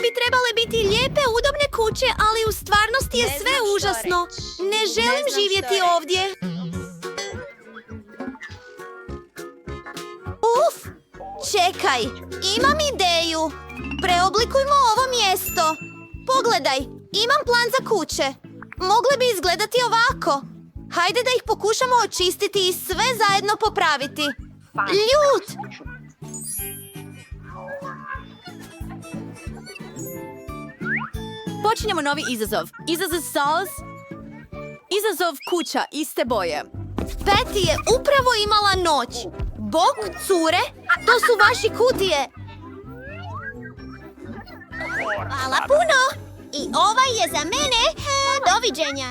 bi trebale biti lijepe, udobne kuće, ali u stvarnosti je sve užasno. Ne želim živjeti ovdje. Uf! Čekaj, imam ideju. Preoblikujmo ovo mjesto. Pogledaj, imam plan za kuće. Mogle bi izgledati ovako. Hajde da ih pokušamo očistiti i sve zajedno popraviti. Ljut! Počinjemo novi izazov. Izazov Sauce. Izazov kuća iste boje. Betty je upravo imala noć. Bok, cure, to su vaši kutije. Hvala puno. I ovaj je za mene. Doviđenja.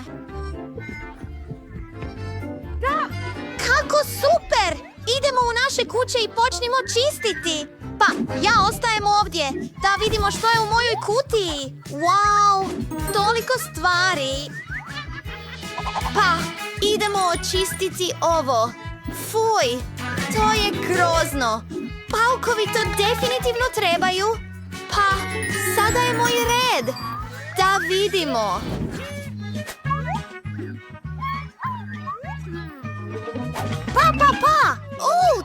Kako super! Idemo u naše kuće i počnimo čistiti. Pa, ja ostajem ovdje. Da vidimo što je u mojoj kutiji. Wow, toliko stvari. Pa, idemo očistiti ovo. Fuj, to je grozno. Paukovi to definitivno trebaju. Pa, sada je moj red. Da vidimo. Pa!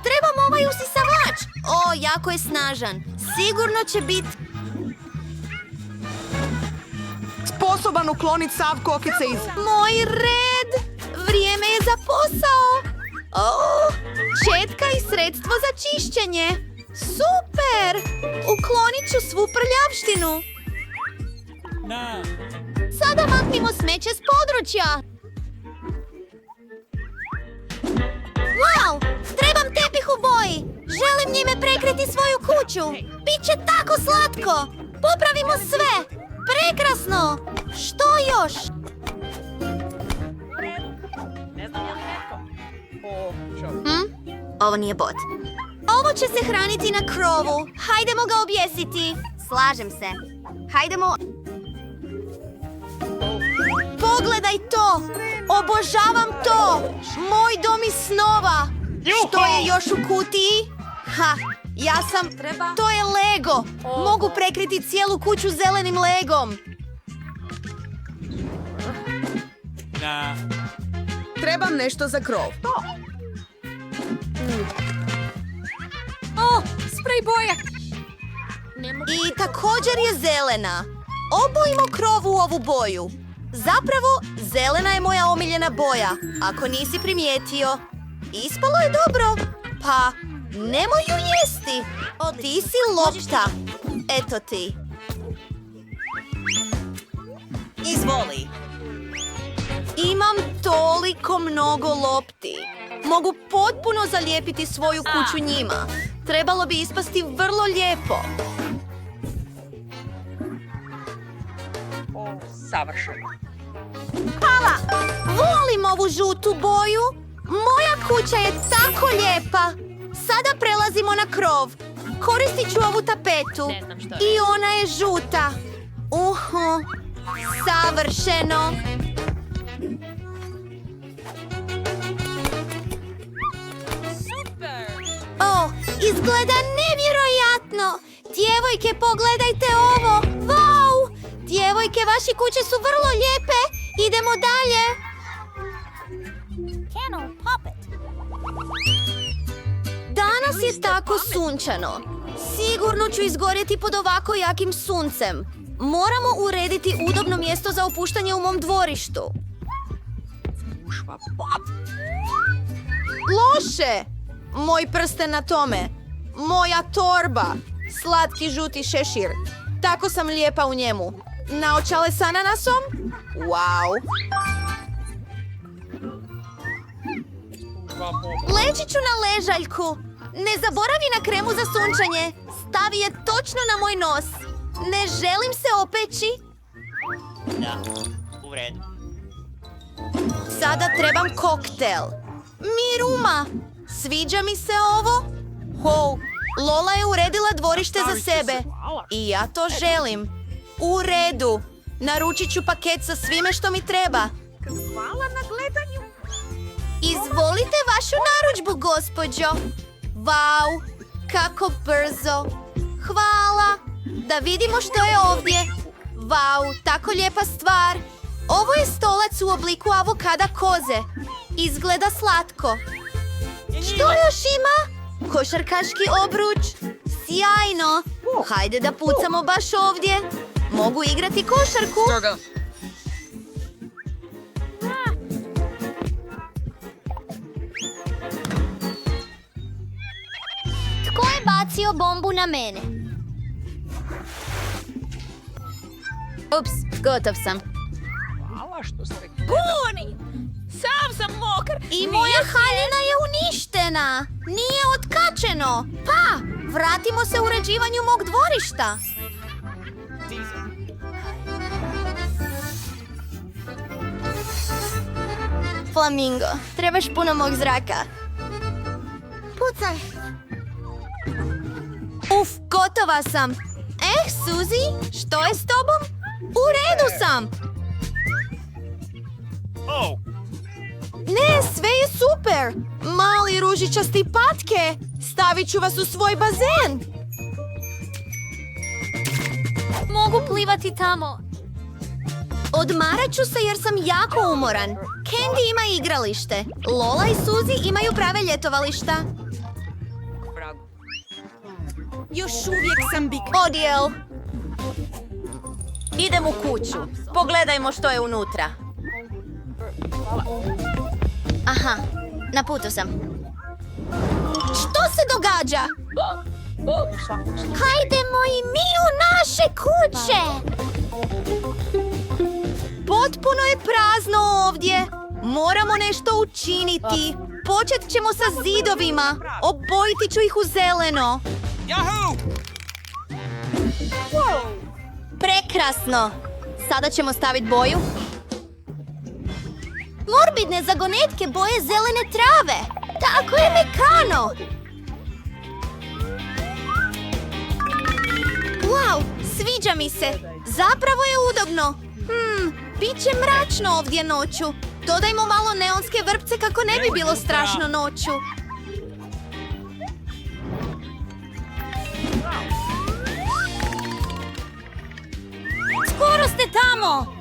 Trebam ovaj usisavač. Jako je snažan. Sigurno će biti... Sposoban ukloniti sav kokice iz... Moj red! Vrijeme je za posao! Četka i sredstvo za čišćenje! Super! Uklonit ću svu prljavštinu! Sada maknimo smeće s područja! Wow! Trebam tepih u boji! Želim njime prekriti svoju kuću! Biće tako slatko! Popravimo sve! Prekrasno! Što još? Ovo nije bot. Ovo će se hraniti na krovu. Hajdemo ga objesiti. Slažem se. Hajdemo... Pogledaj to! Obožavam to! Moj dom iz snova! Što je još u kutiji? Ja sam... To je Lego! Mogu prekriti cijelu kuću zelenim Legom! Trebam nešto za krov. Sprej boja. I također je zelena. Obojimo krov u ovu boju. Zapravo, zelena je moja omiljena boja, ako nisi primijetio. Ispalo je dobro. Pa, nemoj ju jesti. Ti si lopta. Eto ti. Izvoli. Imam toliko mnogo lopti. Mogu potpuno zalijepiti svoju kuću njima. Trebalo bi ispasti vrlo lijepo. Savršeno. Hvala! Volim ovu žutu boju. Moja kuća je tako lijepa. Sada prelazimo na krov. Koristit ću ovu tapetu. I ona je žuta. Savršeno. Izgleda nevjerojatno. Djevojke, pogledajte ovo. Wow! Djevojke, vaše kuće su vrlo lijepe. Idemo dalje. Danas je tako sunčano. Sigurno ću izgorjeti pod ovako jakim suncem. Moramo urediti udobno mjesto za opuštanje u mom dvorištu. Loše! Moj prsten na tome. Moja torba. Slatki žuti šešir. Tako sam lijepa u njemu. Naočale s ananasom? Wow! Leći ću na ležaljku. Ne zaboravi na kremu za sunčanje. Stavi je točno na moj nos. Ne želim se opeći. Da, u redu. Sada trebam koktel. Miruma, sviđa mi se ovo? Lola je uredila dvorište za sebe. I ja to želim. U redu. Naručit ću paket sa svime što mi treba. Hvala na gledanju. Izvolite vašu narudžbu, gospođo. Wow, kako brzo. Hvala. Da vidimo što je ovdje. Vau, tako lijepa stvar. Ovo je stolac u obliku avokada koze. Izgleda slatko. Što još ima? Košarkaški obruč. Sjajno. Hajde da pucamo baš ovdje. Mogu igrati košarku? Tko je bacio bombu na mene? Ups, gotov sam. I moja haljina je uništena. Nije otkačeno. Pa, vratimo se uređivanju mog dvorišta. Flamingo, trebaš puno mog zraka. Pucaj. Uf, gotova sam. Suzy, što je s tobom? U redu sam. Oh, Ne, sve je super. Mali ružičasti patke. Stavit ću vas u svoj bazen. Mogu plivati tamo. Odmarat ću se jer sam jako umoran. Candy ima igralište. Lola i Suzy imaju prave ljetovališta. Još uvijek sam bik. Odjel. Idem u kuću. Pogledajmo što je unutra. Aha, na putu sam. Što se događa? Hajdemo i mi u naše kuće. Potpuno je prazno ovdje. Moramo nešto učiniti. Počet ćemo sa zidovima. Obojiti ću ih u zeleno. Yahoo! Prekrasno. Sada ćemo staviti boju. Morbidne zagonetke boje zelene trave. Tako je mekano. Wow, sviđa mi se. Zapravo je udobno. Bit će mračno ovdje noću. Dodajmo malo neonske vrpce kako ne bi bilo strašno noću. Skoro ste tamo.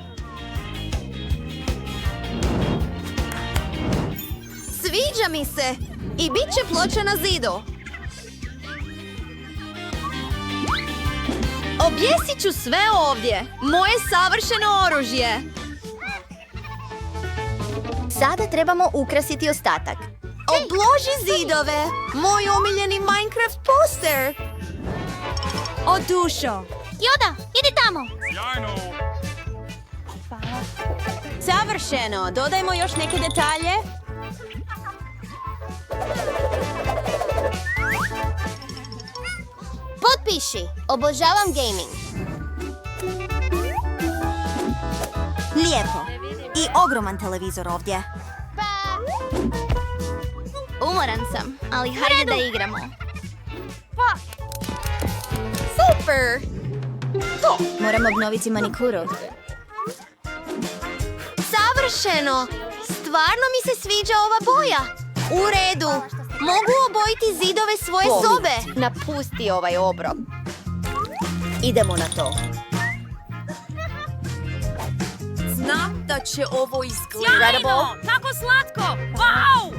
Sviđa mi se. I bit će ploča na zidu. Objesit ću sve ovdje. Moje savršeno oružje. Sada trebamo ukrasiti ostatak. Obloži zidove. Moj omiljeni Minecraft poster. Odušo. Joda, idi tamo. Savršeno. Dodajmo još neke detalje. Potpiši. Obožavam gaming. Lijepo. I ogroman televizor ovdje. Umoran sam, ali hajde da igramo. Super. Moram obnoviti manikuru. Savršeno. Stvarno mi se sviđa ova boja. U redu. Mogu obojiti zidove svoje sobe. Napusti ovaj obrok. Idemo na to. Znam da će ovo izgledati. Kako slatko! Wow!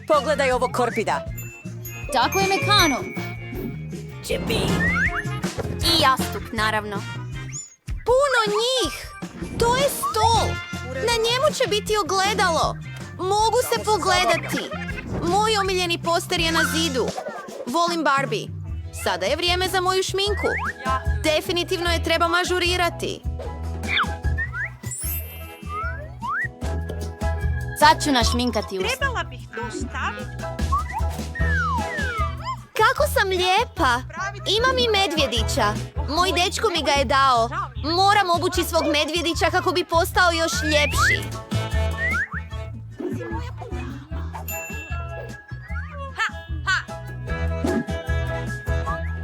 Pogledaj ovo korpida. Tako je mekano. I jastuk, naravno. Puno njih. To je stol. Na njemu će biti ogledalo. Mogu se pogledati. Moj omiljeni poster je na zidu. Volim Barbie. Sada je vrijeme za moju šminku. Definitivno je treba ažurirati. Sad ću našminkati usta. Trebala bih to staviti. Kako sam lijepa. Imam i medvjedića. Moj dečko mi ga je dao. Moram obući svog medvjedića kako bi postao još ljepši.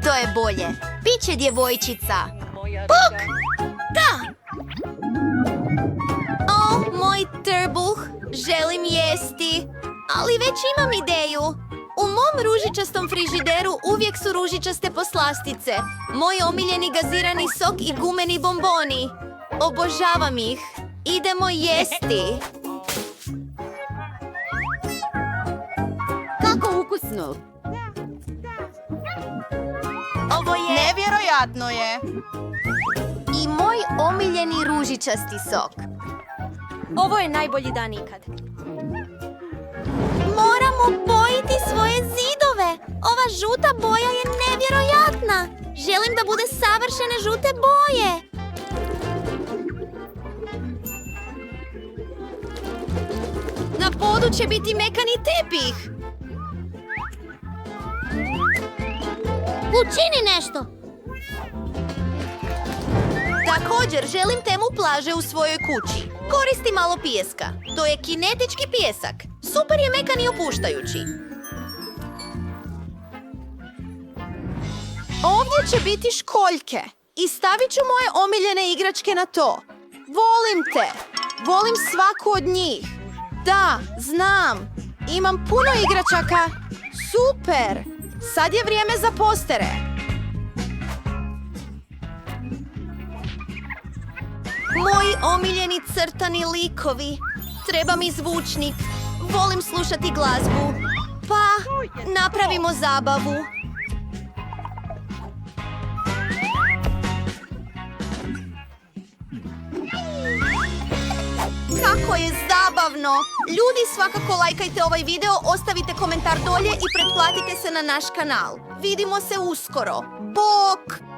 To je bolje. Biće djevojčica. Puk! Da! O, moj trbuh. Želim jesti. Ali već imam ideju. U mom mom ružičastom frižideru uvijek su ružičaste poslastice. Moj omiljeni gazirani sok i gumeni bomboni. Obožavam ih. Idemo jesti. Kako ukusno. Ovo je Nevjerojatno je. i moj omiljeni ružičasti sok. Ovo je najbolji dan ikad. Moramo bojiti svoje zidove. Ova žuta boja je nevjerojatna. Želim da bude savršene žute boje. Na podu će biti mekani tepih. Učini nešto. Također želim temu plaže u svojoj kući. Koristi malo pijeska. To je kinetički pijesak. Super je mekan i opuštajući. Ovdje će biti školjke. I stavit ću moje omiljene igračke na to. Volim te. Volim svaku od njih. Da, znam. Imam puno igračaka. Super. Sad je vrijeme za postere. Moji omiljeni crtani likovi. Treba mi zvučnik. Volim slušati glazbu. Pa, napravimo zabavu. Kako je zabavno! Ljudi, svakako lajkajte ovaj video, ostavite komentar dolje i pretplatite se na naš kanal. Vidimo se uskoro. Bok!